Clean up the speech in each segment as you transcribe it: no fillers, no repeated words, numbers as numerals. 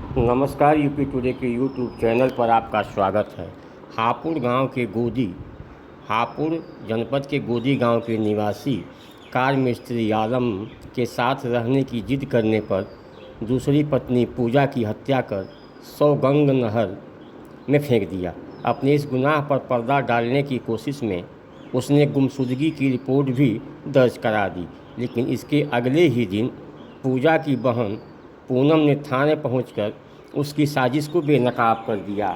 नमस्कार। UP today के YouTube channel पर आपका स्वागत है। हापुड़ जनपद के गोदी गांव के निवासी कार मिस्त्री आलम के साथ रहने की जिद करने पर दूसरी पत्नी पूजा की हत्या कर सौगंग नहर में फेंक दिया। अपने इस गुनाह पर पर्दा डालने की कोशिश में उसने गुमशुदगी की रिपोर्ट भी दर्ज करा दी, लेकिन इसके अगले ही दिन पूजा की बहन पूनम ने थाने पहुंचकर उसकी साजिश को बेनकाब कर दिया।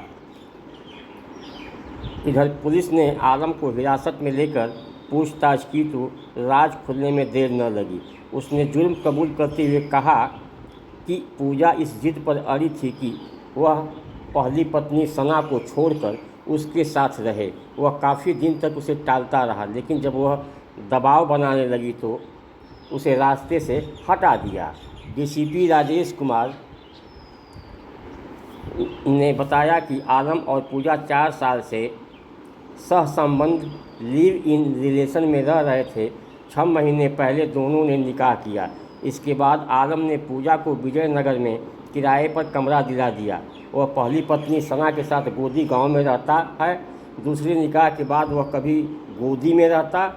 इधर पुलिस ने आलम को हिरासत में लेकर पूछताछ की तो राज खुलने में देर न लगी। उसने जुर्म कबूल करते हुए कहा कि पूजा इस जिद पर अड़ी थी कि वह पहली पत्नी सना को छोड़कर उसके साथ रहे। वह काफ़ी दिन तक उसे टालता रहा, लेकिन जब वह दबाव बनाने लगी तो उसे रास्ते से हटा दिया। डीसीपी राजेश कुमार ने बताया कि आलम और पूजा 4 साल से सहसंबंध लिव इन रिलेशन में रह रहे थे। 6 महीने पहले दोनों ने निकाह किया। इसके बाद आलम ने पूजा को विजयनगर में किराए पर कमरा दिला दिया। वह पहली पत्नी सना के साथ गोदी गांव में रहता है। दूसरे निकाह के बाद वह कभी गोदी में रहता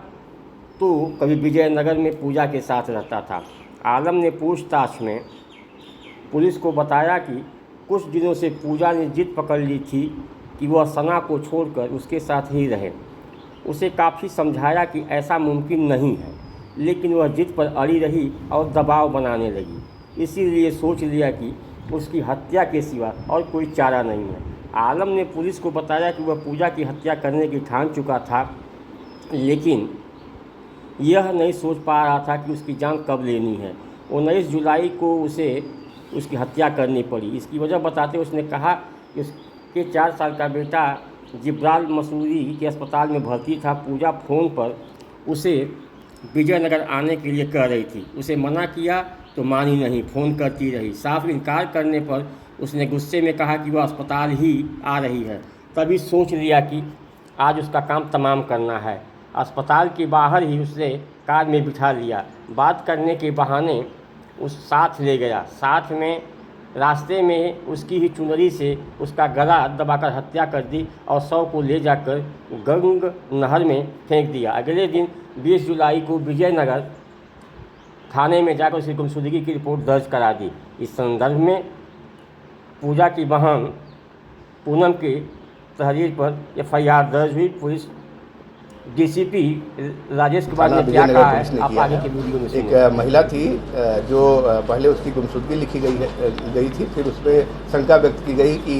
तो कभी विजयनगर में पूजा के साथ रहता था। आलम ने पूछताछ में पुलिस को बताया कि कुछ दिनों से पूजा ने जिद पकड़ ली थी कि वह सना को छोड़कर उसके साथ ही रहे। उसे काफ़ी समझाया कि ऐसा मुमकिन नहीं है, लेकिन वह जिद पर अड़ी रही और दबाव बनाने लगी। इसीलिए सोच लिया कि उसकी हत्या के सिवा और कोई चारा नहीं है। आलम ने पुलिस को बताया कि वह पूजा की हत्या करने की ठान चुका था, लेकिन यह नहीं सोच पा रहा था कि उसकी जान कब लेनी है। 19 जुलाई को उसे उसकी हत्या करनी पड़ी। इसकी वजह बताते उसने कहा कि उसके 4 साल का बेटा जिब्राल मसूरी के अस्पताल में भर्ती था। पूजा फ़ोन पर उसे विजयनगर आने के लिए कह रही थी। उसे मना किया तो मानी नहीं, फ़ोन करती रही। साफ इनकार करने पर उसने गुस्से में कहा कि वह अस्पताल ही आ रही है। तभी सोच लिया कि आज उसका काम तमाम करना है। अस्पताल के बाहर ही उसने कार में बिठा लिया। बात करने के बहाने उस साथ ले गया। साथ में रास्ते में उसकी ही चुनरी से उसका गला दबाकर हत्या कर दी और शव को ले जाकर गंग नहर में फेंक दिया। अगले दिन 20 जुलाई को विजयनगर थाने में जाकर उसकी गुमशुदगी की रिपोर्ट दर्ज करा दी। इस संदर्भ में पूजा की बहन पूनम के तहरीर पर FIR दर्ज हुई। पुलिस डीसीपी राजेश कुमार ने क्या कहा है आप आगे के वीडियो में सुनिए। एक महिला थी जो पहले उसकी गुमशुदगी लिखी गई थी, फिर उसमें शंका व्यक्त की गई कि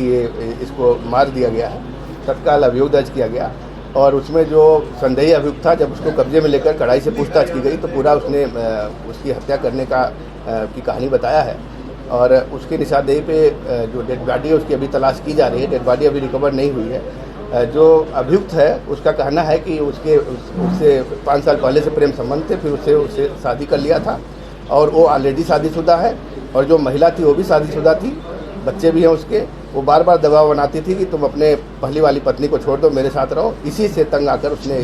इसको मार दिया गया है। तत्काल अभियोग दर्ज किया गया और उसमें जो संदेही अभियुक्त था, जब उसको कब्जे में लेकर कड़ाई से पूछताछ की गई तो पूरा उसने उसकी हत्या करने की कहानी बताया है। और उसकी निशानदेही पे जो डेड बॉडी है उसकी अभी तलाश की जा रही है। डेड बॉडी अभी रिकवर नहीं हुई है। जो अभियुक्त है उसका कहना है कि उससे 5 साल पहले से प्रेम संबंध थे, फिर उससे शादी कर लिया था और वो ऑलरेडी शादीशुदा है। और जो महिला थी वो भी शादीशुदा थी, बच्चे भी हैं उसके। वो बार बार दबाव बनाती थी कि तुम अपने पहली वाली पत्नी को छोड़ दो, मेरे साथ रहो। इसी से तंग आकर उसने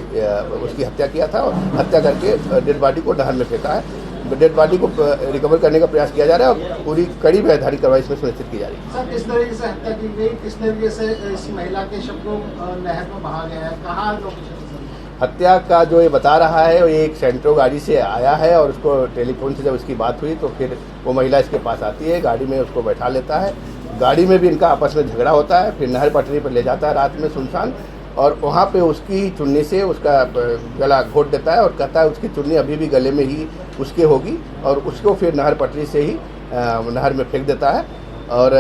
उसकी हत्या किया था और हत्या करके डेड बॉडी को नहर में फेंका है। डेड बॉडी को रिकवर करने का प्रयास किया जा रहा है और पूरी कड़ी वैधानिक कार्रवाई इसमें सुनिश्चित की जा रही है। सर, किस तरीके से हत्या की गई, किस तरीके से इस महिला के शव को नहर में बहा गया है, कहाँ लोकेशन? हत्या का जो ये बता रहा है ये एक सेंट्रो गाड़ी से आया है और उसको टेलीफोन से जब उसकी बात हुई तो फिर वो महिला इसके पास आती है, गाड़ी में उसको बैठा लेता है। गाड़ी में भी इनका आपस में झगड़ा होता है, फिर नहर पटरी पर ले जाता है रात में सुनसान, और वहाँ पे उसकी चुन्नी से उसका गला घोट देता है और कहता है उसकी चुन्नी अभी भी गले में ही उसके होगी, और उसको फिर नहर पटरी से ही नहर में फेंक देता है। और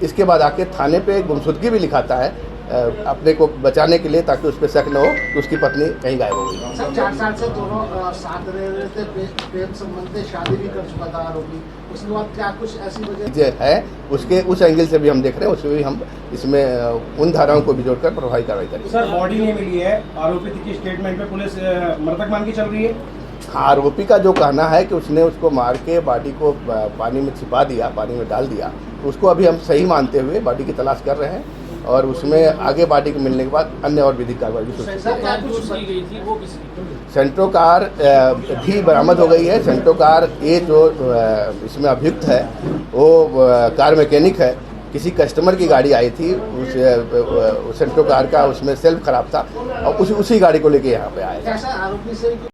इसके बाद आके थाने पे गुमशुदगी भी लिखाता है अपने को बचाने के लिए, ताकि उस पर शक न हो कि उसकी पत्नी कहीं गायब हो गई। सर, 4 साल से दोनों साथ रह रहे थे, प्रेम संबंध थे, शादी भी कर चुका था आरोपी। उसके बाद क्या कुछ ऐसी वजह है उसके उस एंगल से भी हम देख रहे हैं, उसमें भी हम इसमें उन धाराओं को भी जोड़कर प्रभावी कार्रवाई करेंगे। सर, बॉडी नहीं मिली है, आरोपी की स्टेटमेंट पे पुलिस मृतक मान के चल रही है। हाँ, आरोपी का जो कहना है कि उसने उसको मार के बॉडी को पानी में छिपा दिया, पानी में डाल दिया, तो उसको अभी हम सही मानते हुए बॉडी की तलाश कर रहे हैं और उसमें आगे पार्टी को मिलने के बाद अन्य और विधिक कार्रवाई भी शुरू सर, क्या कुछ सेंट्रो कार भी बरामद हो गई है। सेंट्रो कार ये जो इसमें अभियुक्त है वो कार मैकेनिक है। किसी कस्टमर की गाड़ी आई थी, उस सेंट्रो कार का उसमें सेल्फ खराब था और उसी गाड़ी को लेके यहाँ पे आया। कैसा आरोपी से